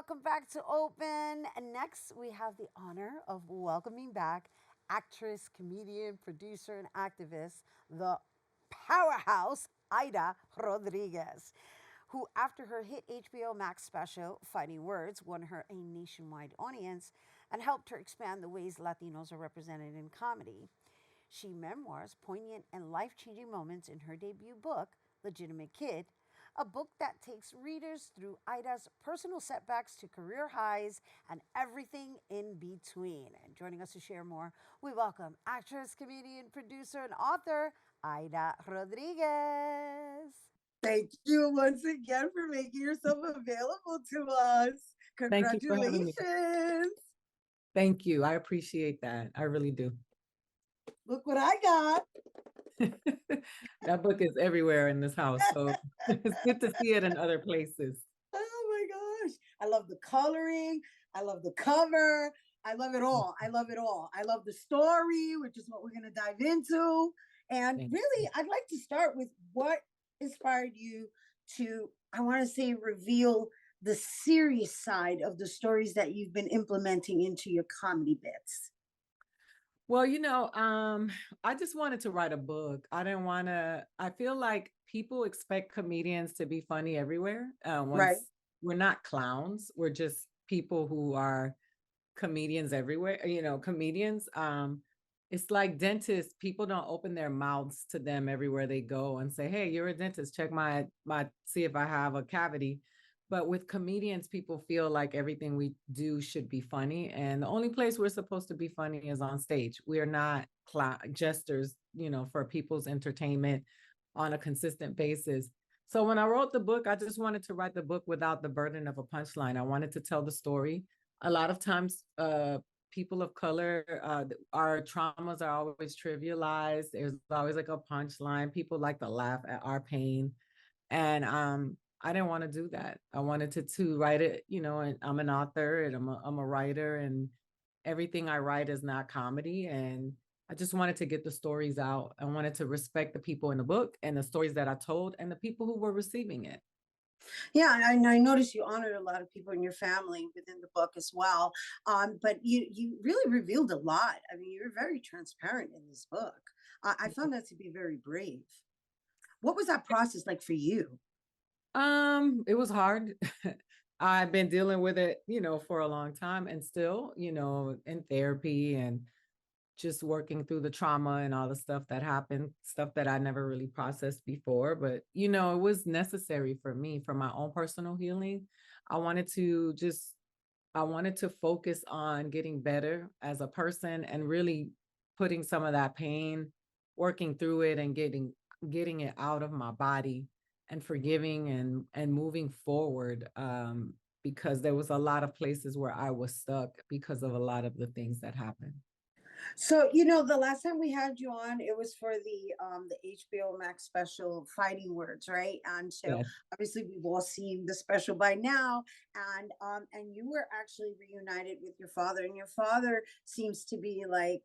welcome back to Open. And next, we have the honor of welcoming back actress, comedian, producer, and activist, the powerhouse Aida Rodriguez, who, after her hit HBO Max special, Fighting Words, won her a nationwide audience and helped her expand the ways Latinos are represented in comedy. She memoirs poignant and life changing moments in her debut book, Legitimate Kid, a book that takes readers through Ida's personal setbacks to career highs and everything in between. And joining us to share more, we welcome actress, comedian, producer, and author Aida Rodriguez. Thank you once again for making yourself available to us. Thank you for having me. Congratulations. Thank you. I appreciate that. I really do. Look what I got. That book is everywhere in this house. So it's good to see it in other places. Oh my gosh. I love the coloring. I love the cover. I love it all. I love it all. I love the story, which is what we're going to dive into. And Thank really, I'd like to start with what inspired you to, I want to say, reveal the serious side of the stories that you've been implementing into your comedy bits. Well, I just wanted to write a book. I didn't want to, I feel like people expect comedians to be funny everywhere. Right. Once we're not clowns, we're just people who are comedians everywhere, comedians. It's like dentists, people don't open their mouths to them everywhere they go and say, "Hey, you're a dentist, check my see if I have a cavity." But with comedians, people feel like everything we do should be funny. And the only place we're supposed to be funny is on stage. We are not jesters, for people's entertainment on a consistent basis. So when I wrote the book, I just wanted to write the book without the burden of a punchline. I wanted to tell the story. A lot of times, people of color, our traumas are always trivialized. There's always like a punchline. People like to laugh at our pain. And I didn't want to do that. I wanted to write it, and I'm an author and I'm a writer, and everything I write is not comedy. And I just wanted to get the stories out. I wanted to respect the people in the book and the stories that I told and the people who were receiving it. Yeah, and I noticed you honored a lot of people in your family within the book as well. But you really revealed a lot. I mean, you're very transparent in this book. I found that to be very brave. What was that process like for you? It was hard. I've been dealing with it, for a long time and still, in therapy and just working through the trauma and all the stuff that happened, stuff that I never really processed before. But, it was necessary for me for my own personal healing. I wanted to just, I wanted to focus on getting better as a person and really putting some of that pain, working through it and getting it out of my body and forgiving and moving forward. Because there was a lot of places where I was stuck because of a lot of the things that happened. So, the last time we had you on, it was for the HBO Max special Fighting Words, right? And so Yes. obviously we've all seen the special by now. And you were actually reunited with your father, and your father seems to be like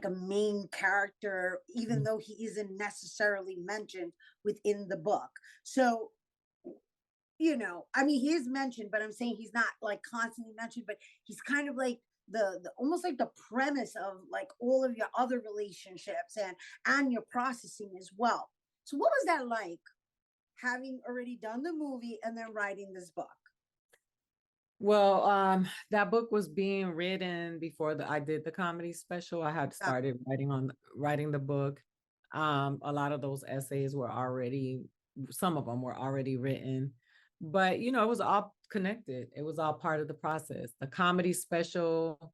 a main character, even Mhm. though he isn't necessarily mentioned within the book. So, I mean, he is mentioned, but I'm saying he's not like constantly mentioned, but he's kind of like the almost like the premise of like all of your other relationships and your processing as well. So what was that like, having already done the movie and then writing this book? Well, that book was being written before I did the comedy special. I had Uh, started writing the book. A lot of those essays were already, some of them were already written, but it was all connected. It was all part of the process. The comedy special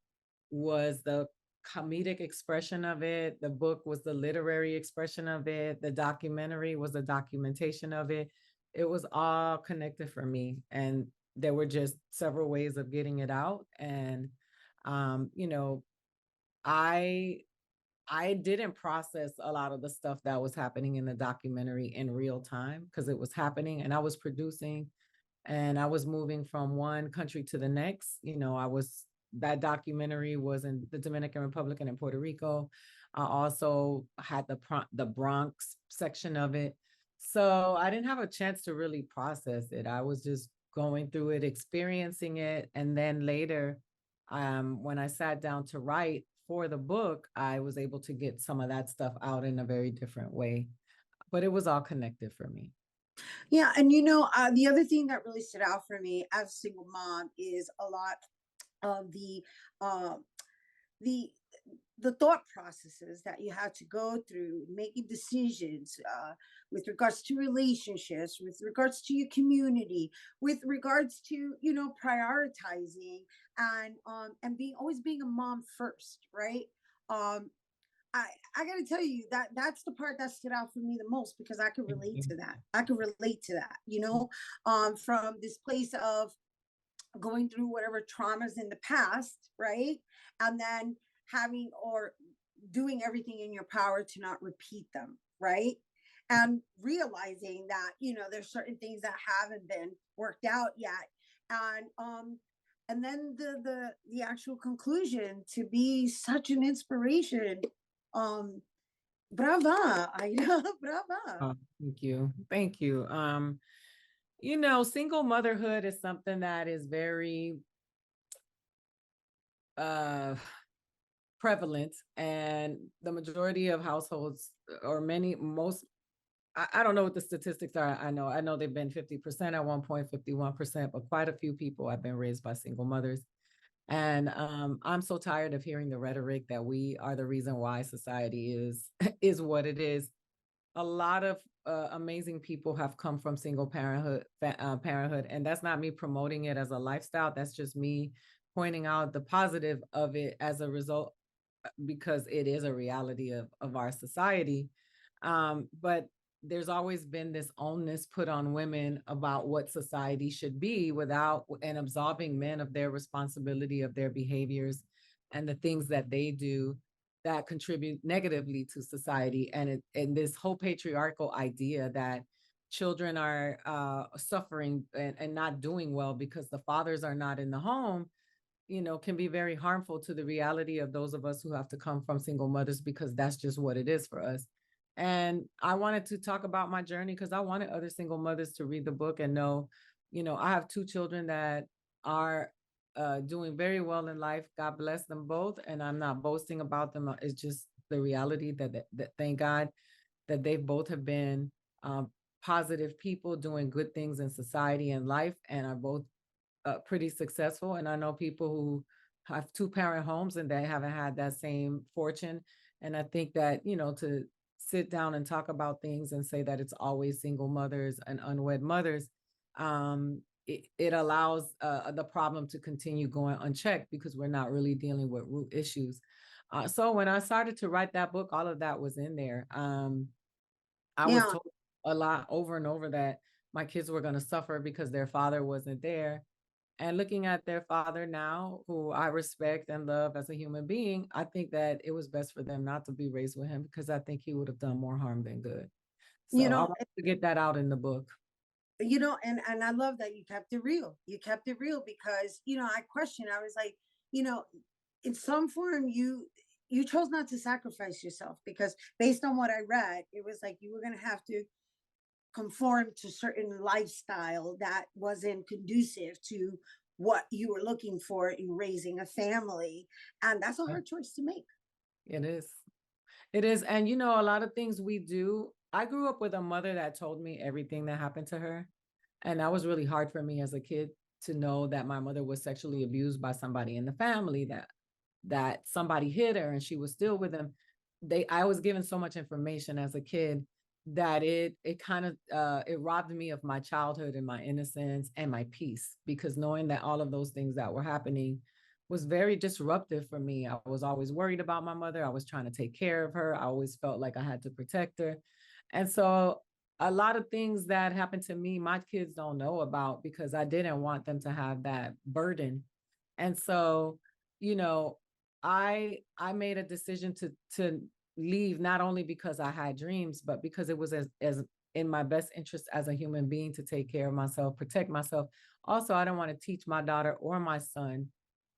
was the comedic expression of it. The book was the literary expression of it. The documentary was the documentation of it. It was all connected for me. And there were just several ways of getting it out. And, um, you know, I I didn't process a lot of the stuff that was happening in the documentary in real time because it was happening and I was producing and I was moving from one country to the next. That documentary was in the Dominican Republic and in Puerto Rico. I also had the Bronx section of it. So I didn't have a chance to really process it. I was just going through it, experiencing it. And then later, when I sat down to write for the book, I was able to get some of that stuff out in a very different way. But it was all connected for me. Yeah, and the other thing that really stood out for me as a single mom is a lot of uh, the the thought processes that you have to go through making decisions with regards to relationships, with regards to your community, with regards to prioritizing and being always being a mom first, right? um I got to tell you that that's the part that stood out for me the most, because I could Thank relate you. to that. I could relate to that, from this place of going through whatever traumas in the past, right? And then having or doing everything in your power to not repeat them, right? And realizing that, there's certain things that haven't been worked out yet. And then the actual conclusion to be such an inspiration. Um Brava, Aida, brava. Oh, thank you. Thank you. Single motherhood is something that is very uh prevalent, and the majority of households, or most, I don't know what the statistics are. I know they've been 50% at one point, 51%, but quite a few people have been raised by single mothers. And I'm so tired of hearing the rhetoric that we are the reason why society is is what it is. A lot of amazing people have come from single parenthood, and that's not me promoting it as a lifestyle. That's just me pointing out the positive of it as a result, because it is a reality of our society. But there's always been this onus put on women about what society should be, without and absolving men of their responsibility of their behaviors and the things that they do that contribute negatively to society. And this whole patriarchal idea that children are suffering and not doing well because the fathers are not in the home, can be very harmful to the reality of those of us who have to come from single mothers, because that's just what it is for us. And I wanted to talk about my journey because I wanted other single mothers to read the book and know, I have two children that are doing very well in life. God bless them both. And I'm not boasting about them. It's just the reality that thank God that they both have been positive people doing good things in society and life, and are both pretty successful. And I know people who have two-parent homes and they haven't had that same fortune. And I think that, to sit down and talk about things and say that it's always single mothers and unwed mothers, it allows the problem to continue going unchecked, because we're not really dealing with root issues. So when I started to write that book, all of that was in there. I was Yeah. told a lot over and over that my kids were going to suffer because their father wasn't there. And looking at their father now, who I respect and love as a human being, I think that it was best for them not to be raised with him, because I think he would have done more harm than good. So you I know want to get that out in the book. and I love that you kept it real. You kept it real because I questioned. I was like, you know in some form, you chose not to sacrifice yourself, because based on what I read, it was like you were going to have to conform to certain lifestyle that wasn't conducive to what you were looking for in raising a family, and that's a Yeah, hard choice to make. it is. It is. And, a lot of things we do. I grew up with a mother that told me everything that happened to her. And that was really hard for me as a kid, to know that my mother was sexually abused by somebody in the family, that somebody hit her and she was still with him. I was given so much information as a kid that it kind of it robbed me of my childhood and my innocence and my peace, because knowing that all of those things that were happening was very disruptive for me. I was always worried about my mother. I was trying to take care of her. I always felt like I had to protect her. And so a lot of things that happened to me, my kids don't know about, because I didn't want them to have that burden. And so, you know, I made a decision to leave, not only because I had dreams, but because it was as in my best interest as a human being to take care of myself, protect myself. Also, I don't want to teach my daughter or my son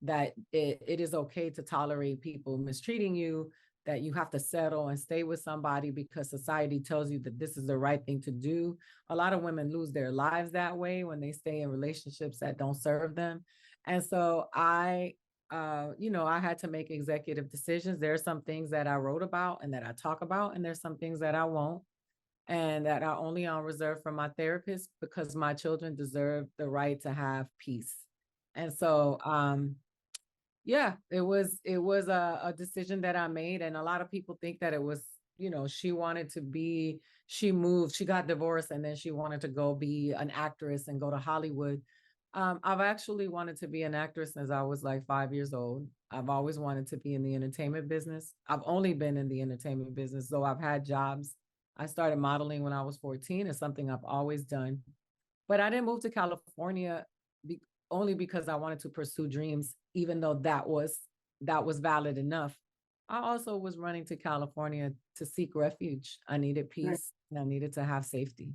that it is okay to tolerate people mistreating you, that you have to settle and stay with somebody because society tells you that this is the right thing to do. A lot of women lose their lives that way when they stay in relationships that don't serve them. And so I had to make executive decisions. There are some things that I wrote about and that I talk about, and there's some things that I won't, and that are only on reserve for my therapist because my children deserve the right to have peace. And so, yeah, it was a decision that I made, and a lot of people think that it was, she wanted to be, she moved, she got divorced, and then she wanted to go be an actress and go to Hollywood. I've actually wanted to be an actress since I was like 5 years old. I've always wanted to be in the entertainment business. I've only been in the entertainment business, though I've had jobs. I started modeling when I was 14. It's something I've always done. But I didn't move to California be, only because I wanted to pursue dreams, even though that was valid enough. I also was running to California to seek refuge. I needed Right. peace and I needed to have safety.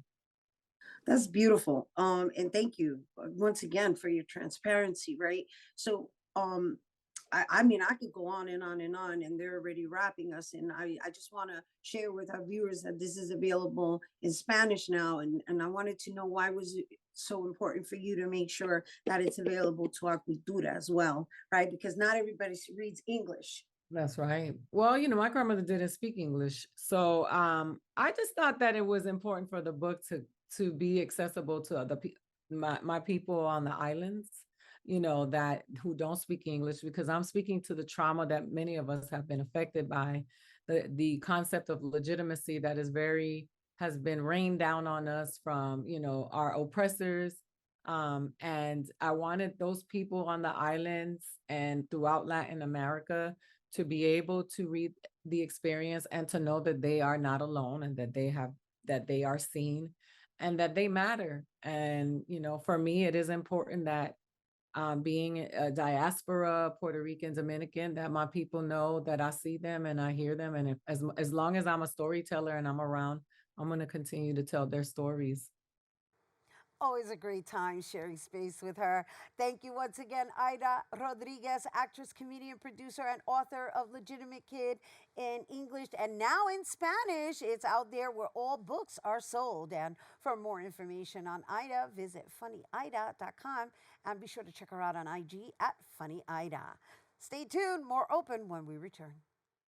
That's beautiful. And thank you once again for your transparency, right? So, I mean, I could go on and on and on, and they're already wrapping us. And I just want to share with our viewers that this is available in Spanish now. And I wanted to know why was it so important for you to make sure that it's available to our cultura as well, right? Because not everybody reads English. That's right. Well, my grandmother didn't speak English. So I just thought that it was important for the book to be accessible to my people on the islands, that who don't speak English, because I'm speaking to the trauma that many of us have been affected by, the concept of legitimacy that has been rained down on us from, our oppressors. And I wanted those people on the islands and throughout Latin America to be able to read the experience and to know that they are not alone, and that they are seen and that they matter. And for me, it is important that, being a diaspora Puerto Rican Dominican, that my people know that I see them and I hear them, and as long as I'm a storyteller and I'm around, I'm going to continue to tell their stories. Always a great time sharing space with her. Thank you once again, Aida Rodriguez, actress, comedian, producer, and author of Legitimate Kid in English and now in Spanish. It's out there where all books are sold. And for more information on Aida, visit funnyaida.com and be sure to check her out on IG at Funny Aida. Stay tuned, more open when we return.